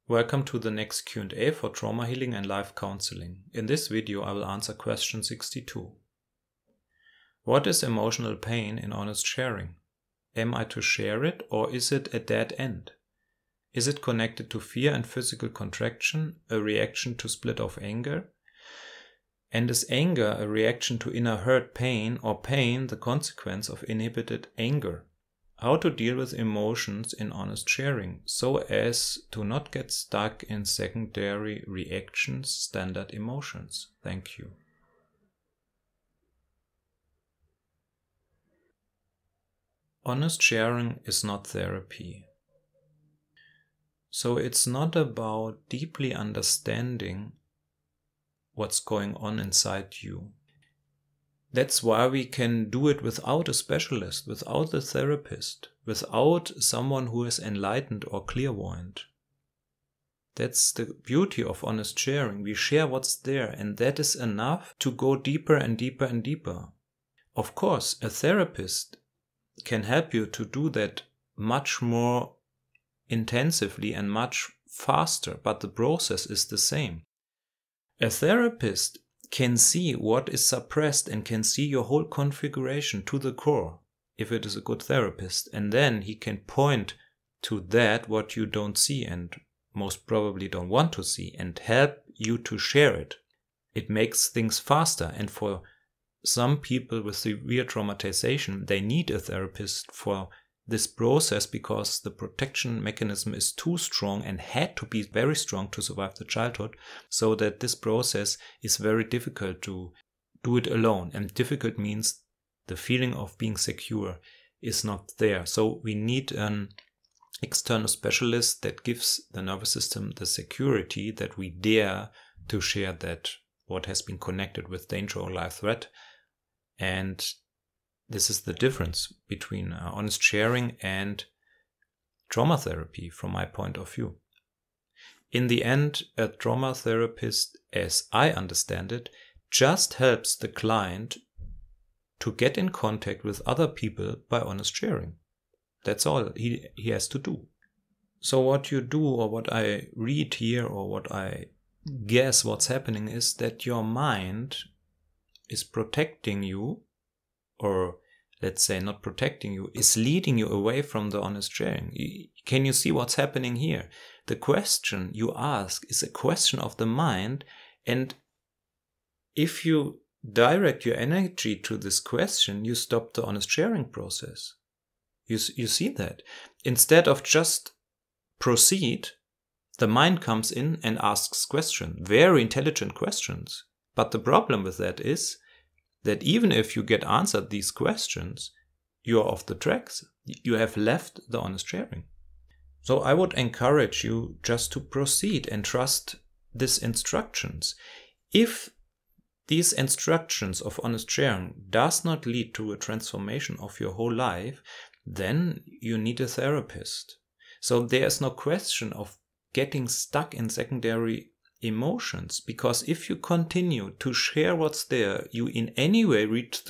Welcome to the next Q&A for trauma healing and life counseling. In this video I will answer question 62. What is emotional pain in honest sharing? Am I to share it, or is it a dead end? Is it connected to fear and physical contraction, a reaction to split of anger? And is anger a reaction to inner hurt pain, or pain the consequence of inhibited anger? How to deal with emotions in honest sharing, so as to not get stuck in secondary reactions, standard emotions. Thank you. Honest sharing is not therapy. So it's not about deeply understanding what's going on inside you. That's why we can do it without a specialist, without a therapist, without someone who is enlightened or clairvoyant. That's the beauty of honest sharing. We share what's there, and that is enough to go deeper and deeper and deeper. Of course, a therapist can help you to do that much more intensively and much faster, but the process is the same. A therapist can see what is suppressed and can see your whole configuration to the core, if it is a good therapist, and then he can point to that what you don't see and most probably don't want to see, and help you to share it. It makes things faster, and for some people with severe traumatization, they need a therapist for this process because the protection mechanism is too strong and had to be very strong to survive the childhood, so that this process is very difficult to do it alone. And difficult means the feeling of being secure is not there. So we need an external specialist that gives the nervous system the security that we dare to share that what has been connected with danger or life threat. And this is the difference between honest sharing and trauma therapy from my point of view. In the end, a trauma therapist, as I understand it, just helps the client to get in contact with other people by honest sharing. That's all he has to do. So what you do, or what I read here, or what I guess what's happening, is that your mind is protecting you, or let's say not protecting you, is leading you away from the honest sharing. Can you see what's happening here? The question you ask is a question of the mind, and if you direct your energy to this question, you stop the honest sharing process. You see that? Instead of just proceed, the mind comes in and asks questions, very intelligent questions. But the problem with that is that even if you get answered these questions, you are off the tracks. You have left the honest sharing. So I would encourage you just to proceed and trust these instructions. If these instructions of honest sharing does not lead to a transformation of your whole life, then you need a therapist. So there is no question of getting stuck in secondary emotions, because if you continue to share what's there, you in any way reach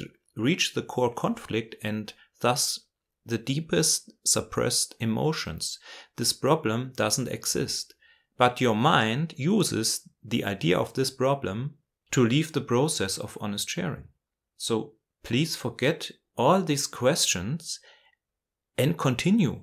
the core conflict and thus the deepest suppressed emotions. This problem doesn't exist, but your mind uses the idea of this problem to leave the process of honest sharing. So please forget all these questions and continue